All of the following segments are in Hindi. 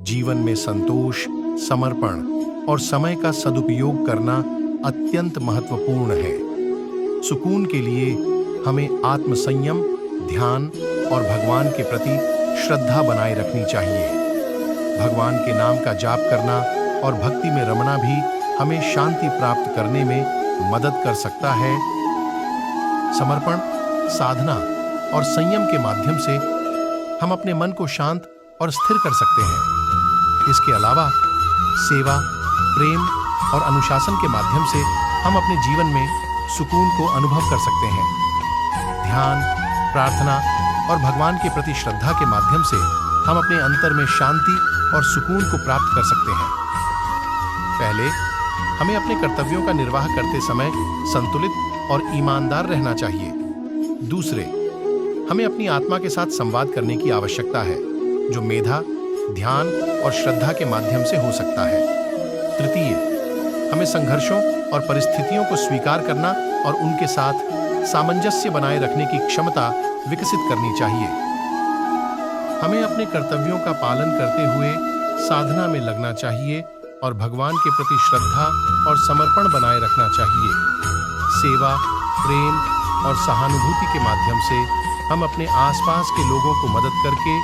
जीवन में संतोष, समर्पण और समय का सदुपयोग करना अत्यंत महत्वपूर्ण है। सुकून के लिए हमें आत्मसंयम, ध्यान और भगवान के प्रति श्रद्धा बनाए रखनी चाहिए। भगवान के नाम का जाप करना और भक्ति में रमना भी हमें शांति प्राप्त करने में मदद कर सकता है। समर्पण, साधना और संयम के माध्यम से हम अपने मन को शांत और स्थिर कर सकते हैं। इसके अलावा सेवा, प्रेम और अनुशासन के माध्यम से हम अपने जीवन में सुकून को अनुभव कर सकते हैं। ध्यान, प्रार्थना और भगवान के प्रति श्रद्धा के माध्यम से हम अपने अंतर में शांति और सुकून को प्राप्त कर सकते हैं। पहले हमें अपने कर्तव्यों का निर्वाह करते समय संतुलित और ईमानदार रहना चाहिए। दूसरे, हमें अपनी आत्मा के साथ संवाद करने की आवश्यकता है, जो मेधा, ध्यान और श्रद्धा के माध्यम से हो सकता है। तृतीय, हमें संघर्षों और परिस्थितियों को स्वीकार करना और उनके साथ सामंजस्य बनाए रखने की क्षमता विकसित करनी चाहिए। हमें अपने कर्तव्यों का पालन करते हुए साधना में लगना चाहिए और भगवान के प्रति श्रद्धा और समर्पण बनाए रखना चाहिए। सेवा, प्रेम और सहानुभूति के माध्यम से हम अपने आसपास के लोगों को मदद करके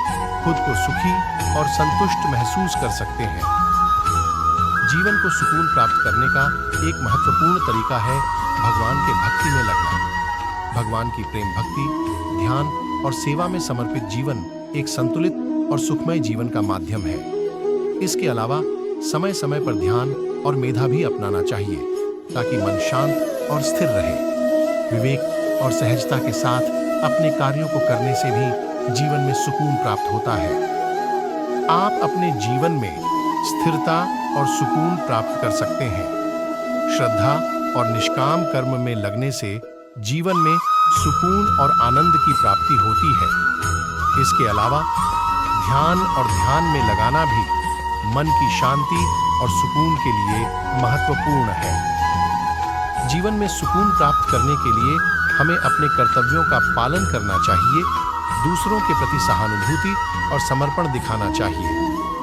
खुद को सुखी और संतुष्ट महसूस कर सकते हैं। जीवन को सुकून प्राप्त करने का एक महत्वपूर्ण तरीका है भगवान के भक्ति में लगना। भगवान की प्रेम भक्ति, ध्यान और सेवा में समर्पित जीवन एक संतुलित और सुखमय जीवन का माध्यम है। इसके अलावा समय समय पर ध्यान और मेधा भी अपनाना चाहिए, ताकि मन शांत और स्थिर रहे। विवेक और सहजता के साथ अपने कार्यों को करने से भी जीवन में सुकून प्राप्त होता है। आप अपने जीवन में स्थिरता और सुकून प्राप्त कर सकते हैं। श्रद्धा और निष्काम कर्म में लगने से जीवन में सुकून और आनंद की प्राप्ति होती है। इसके अलावा ध्यान और ध्यान में लगाना भी मन की शांति और सुकून के लिए महत्वपूर्ण है। जीवन में सुकून प्राप्त करने के लिए हमें अपने कर्तव्यों का पालन करना चाहिए, दूसरों के प्रति सहानुभूति और समर्पण दिखाना चाहिए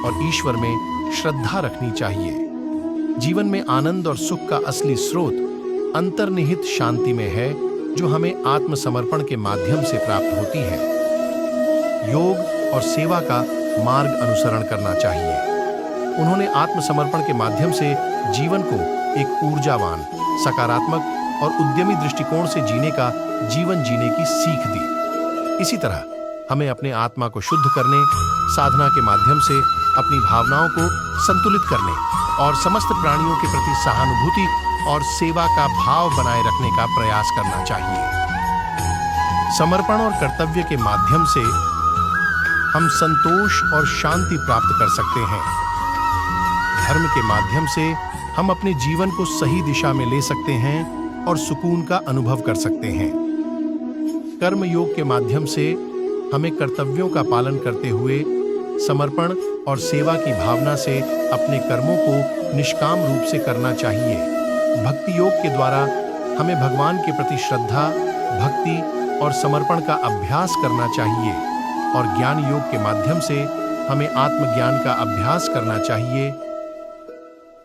और ईश्वर में श्रद्धा रखनी चाहिए। जीवन में आनंद और सुख का असली स्रोत अंतर्निहित शांति में है, जो हमें आत्मसमर्पण के माध्यम से प्राप्त होती है। योग और सेवा का मार्ग अनुसरण करना चाहिए। उन्होंने आत्मसमर्पण के माध्यम से जीवन को एक ऊर्जावान, सकारात्मक और उद्यमी दृष्टिकोण से जीवन जीने की सीख दी। इसी तरह हमें अपने आत्मा को शुद्ध करने, साधना के माध्यम से अपनी भावनाओं को संतुलित करने और समस्त प्राणियों के प्रति सहानुभूति और सेवा का भाव बनाए रखने का प्रयास करना चाहिए। समर्पण और कर्तव्य के माध्यम से हम संतोष और शांति प्राप्त कर सकते हैं। धर्म के माध्यम से हम अपने जीवन को सही दिशा में ले सकते हैं और सुकून का अनुभव कर सकते हैं। कर्म योग के माध्यम से हमें कर्तव्यों का पालन करते हुए समर्पण और सेवा की भावना से अपने कर्मों को निष्काम रूप से करना चाहिए। भक्ति योग के द्वारा हमें भगवान के प्रति श्रद्धा, भक्ति और समर्पण का अभ्यास करना चाहिए और ज्ञान योग के माध्यम से हमें आत्मज्ञान का अभ्यास करना चाहिए।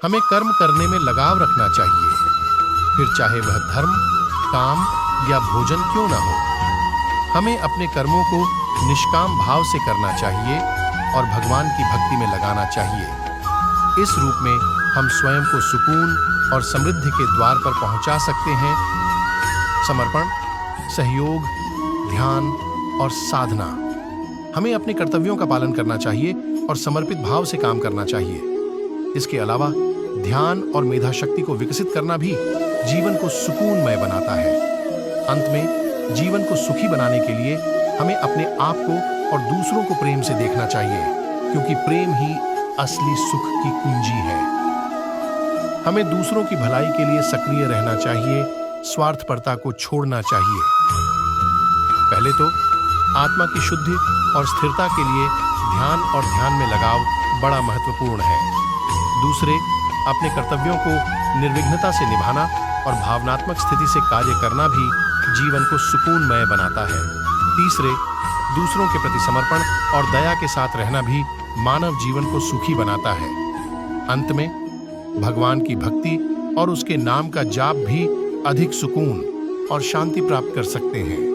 हमें कर्म करने में लगाव रखना चाहिए, फिर चाहे वह धर्म, काम या भोजन क्यों न हो। हमें अपने कर्मों को निष्काम भाव से करना चाहिए और भगवान की भक्ति में लगाना चाहिए। इस रूप में हम स्वयं को सुकून और समृद्धि के द्वार पर पहुंचा सकते हैं। समर्पण, सहयोग, ध्यान और साधना। हमें अपने कर्तव्यों का पालन करना चाहिए और समर्पित भाव से काम करना चाहिए। इसके अलावा ध्यान और मेधा शक्ति को विकसित करना भी जीवन को सुकूनमय बनाता है। अंत में जीवन को सुखी बनाने के लिए हमें अपने आप को और दूसरों को प्रेम से देखना चाहिए, क्योंकि प्रेम ही असली सुख की कुंजी है। हमें दूसरों की भलाई के लिए सक्रिय रहना चाहिए, स्वार्थपरता को छोड़ना चाहिए। पहले तो आत्मा की शुद्धि और स्थिरता के लिए ध्यान और ध्यान में लगाव बड़ा महत्वपूर्ण है। दूसरे, अपने कर्तव्यों को निर्विघ्नता से निभाना और भावनात्मक स्थिति से कार्य करना भी जीवन को सुकूनमय बनाता है। तीसरे, दूसरों के प्रति समर्पण और दया के साथ रहना भी मानव जीवन को सुखी बनाता है। अंत में भगवान की भक्ति और उसके नाम का जाप भी अधिक सुकून और शांति प्राप्त कर सकते हैं।